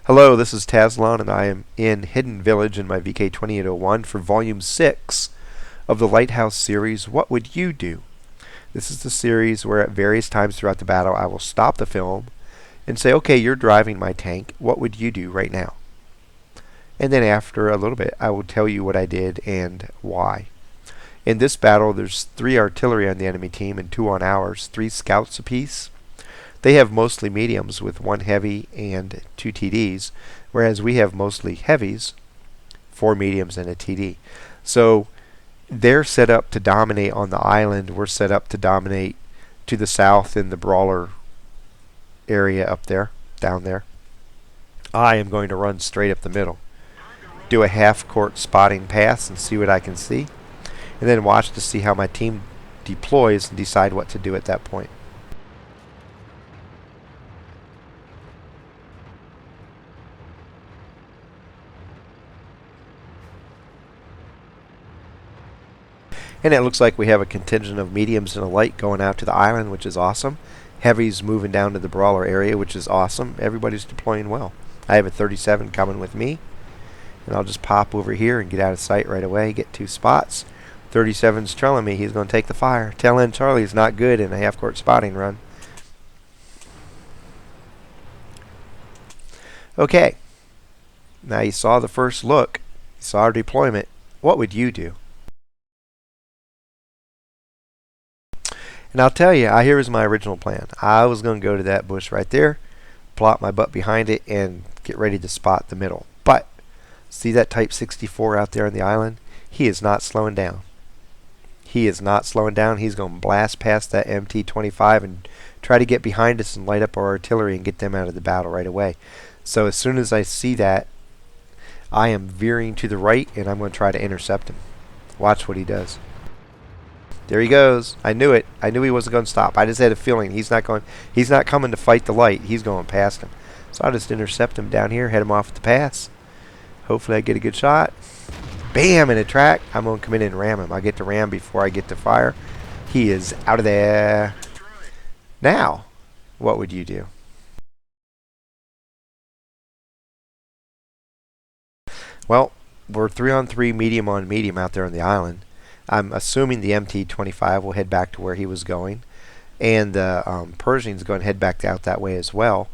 Hello, this is Tazlon, and I am in Hidden Village in my VK2801 for Volume 6 of the Lighthouse series, What Would You Do? This is the series where at various times throughout the battle I will stop the film and say, okay, you're driving my tank, what would you do right now? And then after a little bit, I will tell you what I did and why. In this battle, there's 3 artillery on the enemy team and 2 on ours, 3 scouts apiece. They have mostly mediums with 1 heavy and 2 TDs, whereas we have mostly heavies, 4 mediums and a TD. So they're set up to dominate on the island. We're set up to dominate to the south in the brawler area up there, down there. I am going to run straight up the middle, do a half-court spotting pass and see what I can see, and then watch to see how my team deploys and decide what to do at that point. And it looks like we have a contingent of mediums and a light going out to the island, which is awesome. Heavies moving down to the brawler area, which is awesome. Everybody's deploying well. I have a 37 coming with me, and I'll just pop over here and get out of sight right away, get 2 spots. 37's trailing me. He's going to take the fire. Tail end Charlie's not good in a half-court spotting run. Okay. Now you saw the first look. You saw our deployment. What would you do? And I'll tell you, here was my original plan. I was going to go to that bush right there, plop my butt behind it, and get ready to spot the middle. But, see that Type 64 out there on the island? He is not slowing down. He is not slowing down. He's going to blast past that MT-25 and try to get behind us and light up our artillery and get them out of the battle right away. So as soon as I see that, I am veering to the right, and I'm going to try to intercept him. Watch what he does. There he goes. I knew it. I knew he wasn't going to stop. I just had a feeling he's not coming to fight the light. He's going past him. So I'll just intercept him down here, head him off at the pass. Hopefully I get a good shot. Bam! In a track. I'm going to come in and ram him. I get to ram before I get to fire. He is out of there. Now, what would you do? Well, we're 3-on-3 medium on medium out there on the island. I'm assuming the MT-25 will head back to where he was going, and the Pershing's going to head back out that way as well.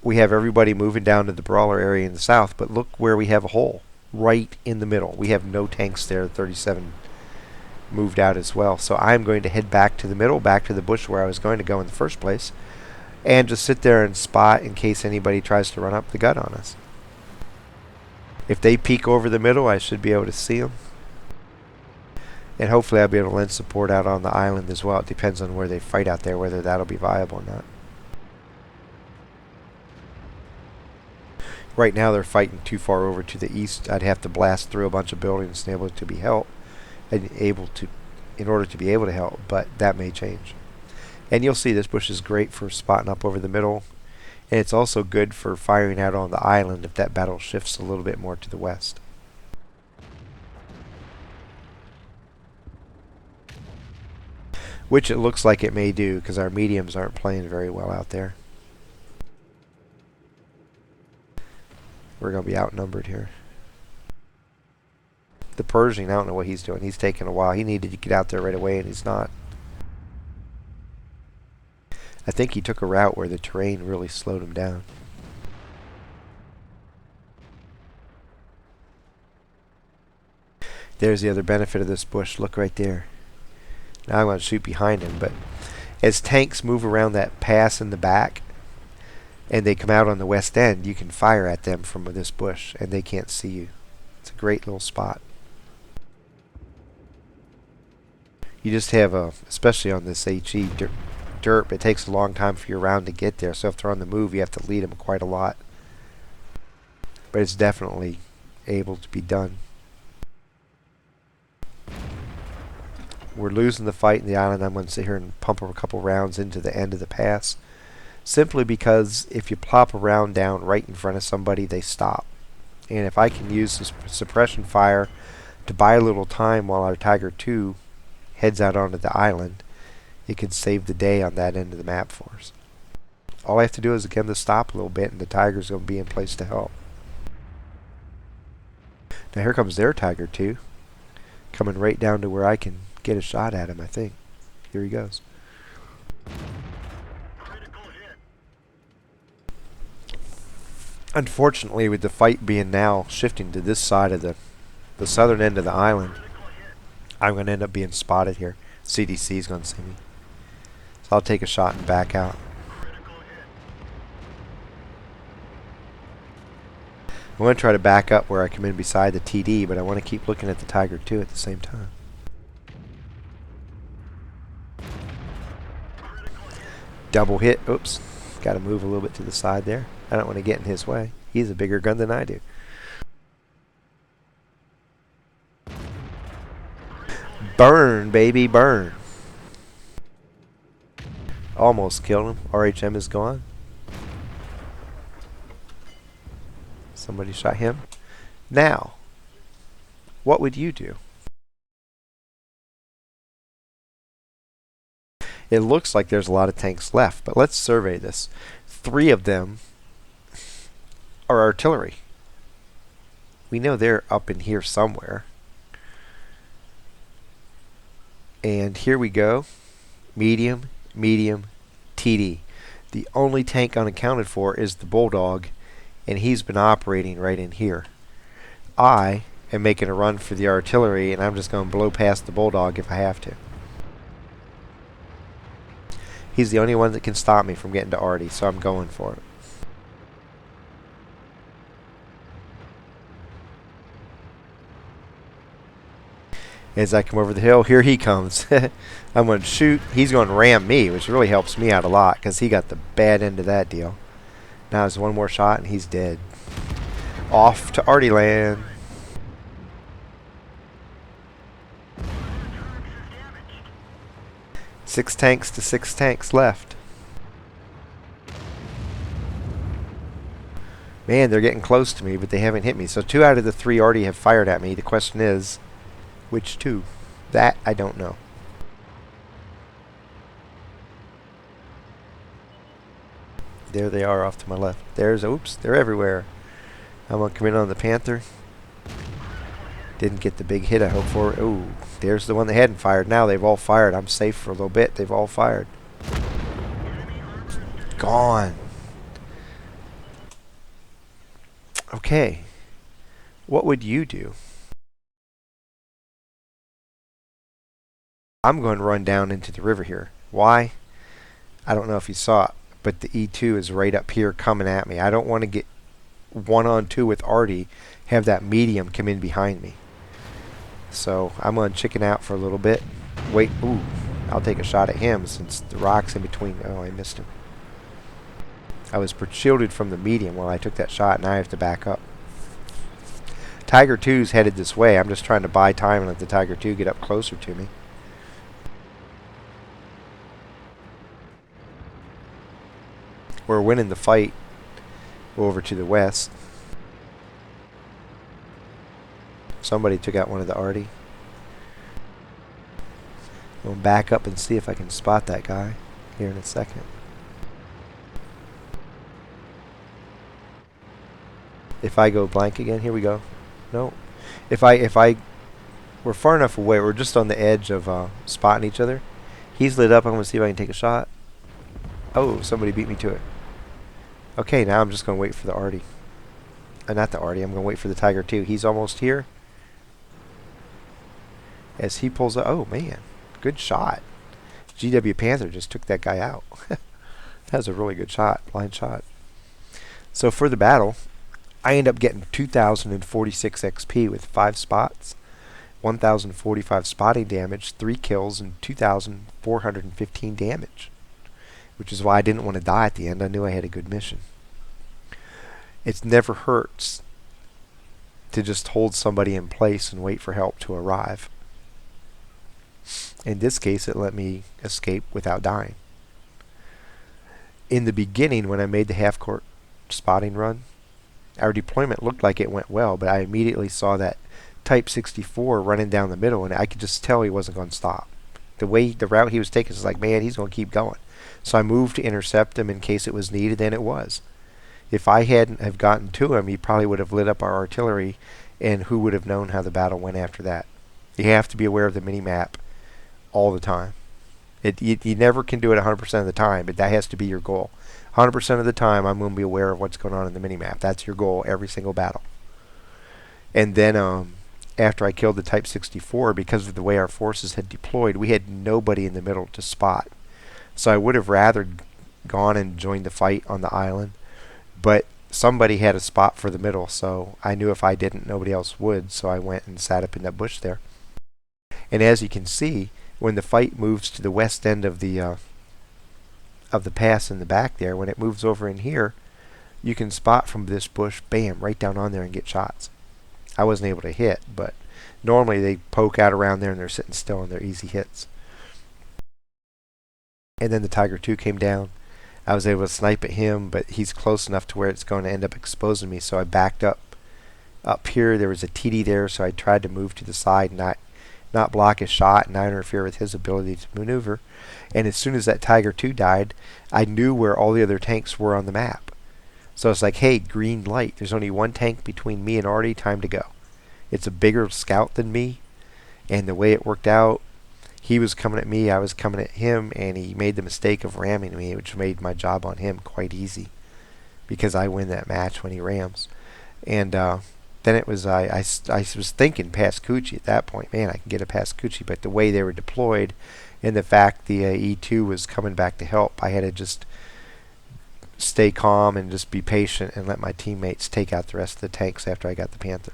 We have everybody moving down to the brawler area in the south, but look where we have a hole, right in the middle. We have no tanks there. 37 moved out as well. So I'm going to head back to the middle, back to the bush where I was going to go in the first place, and just sit there and spot in case anybody tries to run up the gut on us. If they peek over the middle, I should be able to see them. And hopefully I'll be able to lend support out on the island as well. It depends on where they fight out there, whether that'll be viable or not. Right now they're fighting too far over to the east. I'd have to blast through a bunch of buildings in order to be able to help, but that may change. And you'll see this bush is great for spotting up over the middle, and it's also good for firing out on the island if that battle shifts a little bit more to the west. Which it looks like it may do, because our mediums aren't playing very well out there. We're going to be outnumbered here. The Pershing, I don't know what he's doing. He's taking a while. He needed to get out there right away, and he's not. I think he took a route where the terrain really slowed him down. There's the other benefit of this bush. Look right there. Now I'm going to shoot behind him, but as tanks move around that pass in the back and they come out on the west end, you can fire at them from this bush and they can't see you. It's a great little spot. You just have especially on this HE derp, it takes a long time for your round to get there, so if they're on the move you have to lead them quite a lot. But it's definitely able to be done. We're losing the fight in the island. I'm going to sit here and pump a couple rounds into the end of the pass, simply because if you plop a round down right in front of somebody, they stop. And if I can use this suppression fire to buy a little time while our Tiger II heads out onto the island, it could save the day on that end of the map for us. All I have to do is get him to stop a little bit, and the Tiger's going to be in place to help. Now here comes their Tiger too, coming right down to where I can get a shot at him, I think. Here he goes. Unfortunately, with the fight being now shifting to this side of the southern end of the island, I'm going to end up being spotted here. CDC is going to see me. So I'll take a shot and back out. I want to try to back up where I come in beside the TD, but I want to keep looking at the Tiger too at the same time. Double hit. Oops. Got to move a little bit to the side there. I don't want to get in his way. He's a bigger gun than I do. Burn, baby, burn. Almost killed him. RHM is gone. Somebody shot him. Now, what would you do? It looks like there's a lot of tanks left, but let's survey this. 3 of them are artillery. We know they're up in here somewhere. And here we go. Medium, medium, TD. The only tank unaccounted for is the Bulldog, and he's been operating right in here. I am making a run for the artillery, and I'm just going to blow past the Bulldog if I have to. He's the only one that can stop me from getting to Artie, so I'm going for it. As I come over the hill, here he comes. I'm going to shoot. He's going to ram me, which really helps me out a lot because he got the bad end of that deal. Now there's one more shot and he's dead. Off to Artie land. Six tanks left. Man, they're getting close to me, but they haven't hit me. So 2 out of the 3 already have fired at me. The question is, which 2? That I don't know. There they are off to my left. Oops, they're everywhere. I'm going to come in on the Panther. Didn't get the big hit I hoped for. Ooh, there's the one that hadn't fired. Now they've all fired. I'm safe for a little bit. They've all fired. Gone. Okay. What would you do? I'm going to run down into the river here. Why? I don't know if you saw it, but the E2 is right up here coming at me. I don't want to get 1-on-2 with Artie, have that medium come in behind me. So I'm going to chicken out for a little bit. Wait, ooh, I'll take a shot at him since the rock's in between. Oh, I missed him. I was shielded from the medium while I took that shot, and I have to back up. Tiger 2's headed this way. I'm just trying to buy time and let the Tiger 2 get up closer to me. We're winning the fight over to the west. Somebody took out one of the Artie. I'm going to back up and see if I can spot that guy here in a second. If I go blank again, here we go. No. We're far enough away, we're just on the edge of spotting each other. He's lit up. I'm going to see if I can take a shot. Oh, somebody beat me to it. Okay, now I'm just going to wait for the Artie. Not the Artie, I'm going to wait for the Tiger 2. He's almost here. As he pulls up, oh man, good shot. GW Panther just took that guy out. That was a really good shot, blind shot. So for the battle, I end up getting 2,046 XP with 5 spots, 1,045 spotting damage, 3 kills, and 2,415 damage. Which is why I didn't want to die at the end. I knew I had a good mission. It never hurts to just hold somebody in place and wait for help to arrive. In this case, it let me escape without dying. In the beginning, when I made the half-court spotting run, our deployment looked like it went well, but I immediately saw that Type 64 running down the middle, and I could just tell he wasn't going to stop. The route he was taking was like, man, he's going to keep going. So I moved to intercept him in case it was needed, and it was. If I hadn't have gotten to him, he probably would have lit up our artillery, and who would have known how the battle went after that? You have to be aware of the mini-map all the time. You never can do it 100% of the time, but that has to be your goal. 100% of the time, I'm going to be aware of what's going on in the mini-map. That's your goal every single battle. And then after I killed the Type 64, because of the way our forces had deployed, we had nobody in the middle to spot. So I would have rather gone and joined the fight on the island, but somebody had a spot for the middle, so I knew if I didn't, nobody else would, so I went and sat up in that bush there. And as you can see, when the fight moves to the west end of the pass in the back there, when it moves over in here, you can spot from this bush, bam, right down on there and get shots. I wasn't able to hit, but normally they poke out around there and they're sitting still and they're easy hits. And then the Tiger II came down. I was able to snipe at him, but he's close enough to where it's going to end up exposing me, so I backed up. Up here there was a TD there, so I tried to move to the side and not block his shot and not interfere with his ability to maneuver. And as soon as that Tiger II died, I knew where all the other tanks were on the map. So it's like, hey, green light. There's only one tank between me and Artie. Time to go. It's a bigger scout than me, and the way it worked out, he was coming at me, I was coming at him, and he made the mistake of ramming me, which made my job on him quite easy, because I win that match when he rams. And then it was I was thinking past Coochie at that point. Man, I can get a past Coochie, but the way they were deployed, and the fact the E2 was coming back to help, I had to just stay calm and just be patient and let my teammates take out the rest of the tanks after I got the Panther.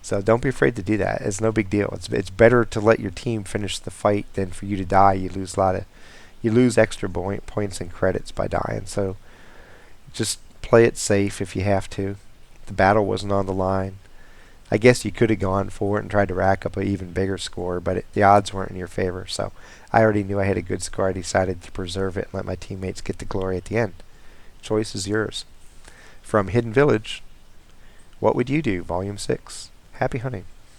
So don't be afraid to do that. It's no big deal. It's better to let your team finish the fight than for you to die. You lose extra points and credits by dying. So just play it safe if you have to. The battle wasn't on the line. I guess you could have gone for it and tried to rack up an even bigger score, but the odds weren't in your favor. So I already knew I had a good score. I decided to preserve it and let my teammates get the glory at the end. Choice is yours. From Hidden Village, What Would You Do? Volume 6. Happy hunting.